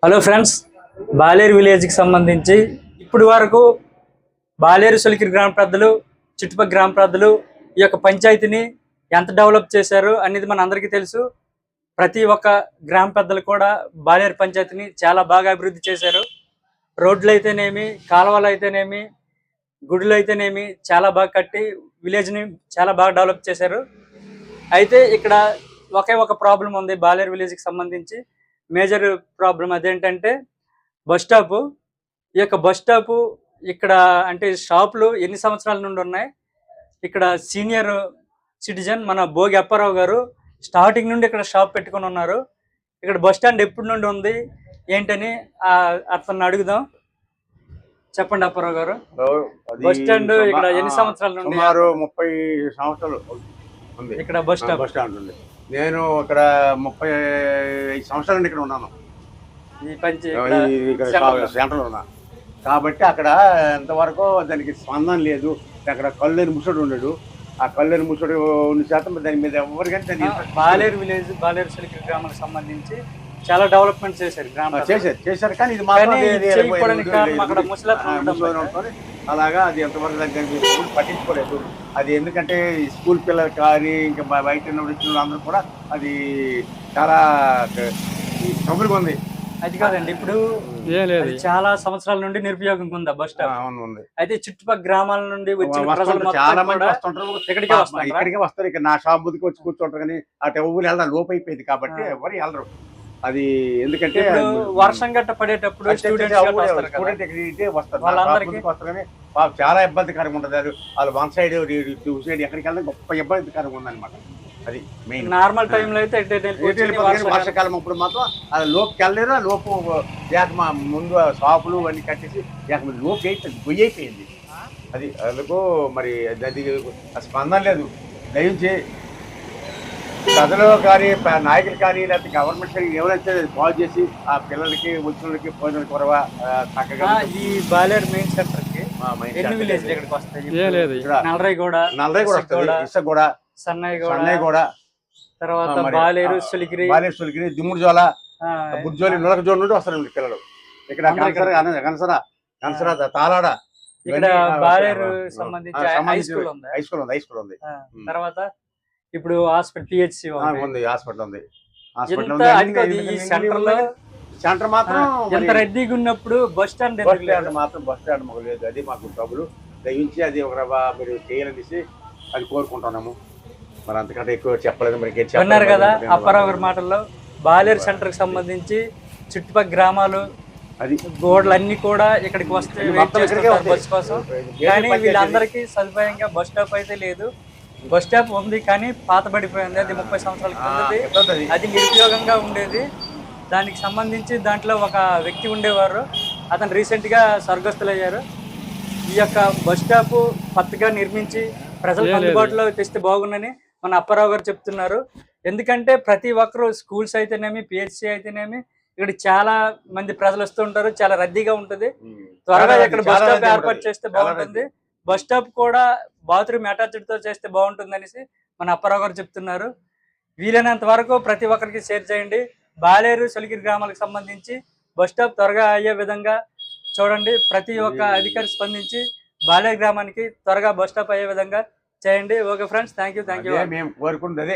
Hello friends, Baleru విలేజ్కి సంబంధించి ఇప్పటి వరకు బాలేరు సొలికిరి గ్రామ పెద్దలు, చుట్టుపక్కల గ్రామ పెద్దలు ఈ యొక్క పంచాయతీని ఎంత డెవలప్ చేశారు అనేది మన అందరికీ తెలుసు. ప్రతి ఒక్క గ్రామ పెద్దలు కూడా బాలేరు పంచాయతీని చాలా బాగా అభివృద్ధి చేశారు. రోడ్లు అయితేనేమి, కాలువలు అయితేనేమి, గుడులు అయితేనేమి చాలా బాగా కట్టి విలేజ్ని చాలా బాగా డెవలప్ చేశారు. అయితే ఇక్కడ ఒకే ఒక ప్రాబ్లం ఉంది బాలేరు విలేజ్కి సంబంధించి. మేజర్ ప్రాబ్లం అదేంటంటే బస్ స్టాపు. ఈ యొక్క బస్ స్టాపు ఇక్కడ అంటే షాపులు ఎన్ని సంవత్సరాల నుండి ఉన్నాయి. ఇక్కడ సీనియర్ సిటిజన్ మన భోగి అప్పారావు గారు స్టార్టింగ్ నుండి ఇక్కడ షాప్ పెట్టుకొని ఉన్నారు. ఇక్కడ బస్ స్టాండ్ ఎప్పటి నుండి ఉంది ఏంటని అతన్ని అడుగుదాం. చెప్పండి అప్పారావు గారు, బస్ స్టాండ్ ఇక్కడ ఎన్ని సంవత్సరాల నుండి? సుమారు 30 సంవత్సరాలు ఉంది ఇక్కడ బస్ స్టాండ్ ఉంది. నేను ఇక్కడ 35 సంవత్సరాల నుండి ఇక్కడ ఉన్నాను. సెంటర్లో ఉన్నా కాబట్టి అక్కడ ఎంతవరకు దానికి స్పందన లేదు. అక్కడ కళ్ళని ముసడు ఉన్నాడు. ఆ కళ్ళని ముసడు ఉన్న శాతం దాని మీద ఎవరికైనా బాలేరు విలేజ్, బాలేరు సొలికిరి గ్రామానికి సంబంధించి చాలా డెవలప్మెంట్ చేశారు. చేశారు కానీ ఇది అలాగా అది ఎంతవరకు దానికి పట్టించుకోలేదు. అది ఎందుకంటే స్కూల్ పిల్లలు కానీ ఇంకా బయట వచ్చిన అందరూ కూడా అది చాలా ట్రబుల్గా ఉంది. అది కాదండి, ఇప్పుడు చాలా సంవత్సరాల నుండి నిరుపయోగంగా ఉంది ఆ బస్ స్టాప్. ఉంది. అయితే చుట్టుపక్కల గ్రామాల నుండి వచ్చిన చాలా మంది వస్తుంటారు, ఇక్కడికే వస్తారు. ఇక్కడ నా షాప్ ముందుకు వచ్చి కూర్చుంటారు కానీ అటు ఎవరు వెళ్ళాలి, లోపు అయిపోయింది కాబట్టి ఎవరు వెళ్ళరు. అది ఎందుకంటే వర్షం గట్ట పడేటప్పుడు వస్తారు కానీ చాలా ఇబ్బందికరంగా ఉంటుంది. అది వాళ్ళు వన్ సైడ్ టూ సైడ్ ఎక్కడికి వెళ్ళినా గొప్ప ఇబ్బందికరంగా ఉందన్నమాట. అది మెయిన్. నార్మల్ టైంలో అయితే వర్షాకాలం అప్పుడు మాత్రం అది లోపుకి వెళ్ళలేరు. లోపు ముందు షాపులు అన్ని కట్టేసి లోపు అయిపోయింది, గొయ్యి అయిపోయింది. అది అందుకు మరి అది స్పందన లేదు. దయించి ప్రజలు కానీ నాయకులు కానీ లేకపోతే గవర్నమెంట్ కానీ ఎవరైతే బాగు చేసి ఆ పిల్లలకి వచ్చిన వాళ్ళకి భోజనం కొరవ చక్కగా ఈ బాలేరు మెయిన్ సెంటర్ కి ఇసగూడ, సన్నయ్యగూడ, తర్వాత బాలేరు సొలికిరి, దిమ్ముడుజోల, బుర్జోలి, నులకజోలి నుండి వస్తారు పిల్లలు. ఇక్కడ కనసర, తాలాడ, ఇక్కడ బాలేరు సంబంధించి హై స్కూల్ ఉంది. తర్వాత ఇప్పుడు హాస్పిటల్, పిహెచ్సి ఉంది, హాస్పిటల్ ఉంది. సెంటర్ మాత్రం ఎంత రద్దీగా ఉన్నప్పుడు బస్ స్టాండ్ మాత్రం బస్ స్టాండ్ మాకు లేదు. అది మాకు ట్రబుల్. దయించి అది ఒక మీరు చేయాలనేసి అది కోరుకుంటున్నాము. మరి అంతకంటే ఎక్కువ చెప్పలేదు. మరి విన్నారు కదా అప్పారావు గారి మాటల్లో. బాలేరు సెంటర్ కి సంబంధించి చుట్టుపక్కల గ్రామాలు అది గోడలన్నీ కూడా ఇక్కడికి వస్తే బస్ కోసం. కానీ వీళ్ళందరికీ సదుపాయంగా బస్ స్టాప్ అయితే లేదు. బస్ స్టాప్ ఉంది కానీ పాతబడిపోయింది. అది 30 సంవత్సరాల క్రిందది. అది నిరుపయోగంగా ఉండేది. దానికి సంబంధించి దాంట్లో ఒక వ్యక్తి ఉండేవారు. అతను రీసెంట్గా స్వర్గస్థులయ్యారు. ఈ యొక్క బస్ స్టాప్ కొత్తగా నిర్మించి ప్రజలకు అందుబాటులో తెస్తే బాగుందని మన అప్పారావు గారు చెప్తున్నారు. ఎందుకంటే ప్రతి ఒక్కరు స్కూల్స్ అయితేనేమి, పిహెచ్సి అయితేనేమి ఇక్కడ చాలా మంది ప్రజలు వస్తూ ఉంటారు. చాలా రద్దీగా ఉంటుంది. త్వరగా ఇక్కడ బస్ స్టాప్ ఏర్పాటు చేస్తే బాగుంటుంది. బస్ స్టాప్ కూడా బాత్రూమ్ అటాచ్డ్ తో చేస్తే బాగుంటుంది అనేసి మన అప్పారావు గారు చెప్తున్నారు. వీలైనంత వరకు ప్రతి ఒక్కరికి షేర్ చేయండి. బాలేరు సొలికిరి గ్రామాలకు సంబంధించి బస్ స్టాప్ త్వరగా అయ్యే విధంగా చూడండి. ప్రతి ఒక్క అధికారి స్పందించి బాలేరు గ్రామానికి త్వరగా బస్ స్టాప్ అయ్యే విధంగా చేయండి. Okay friends, thank you. మేము కోరుకుంటే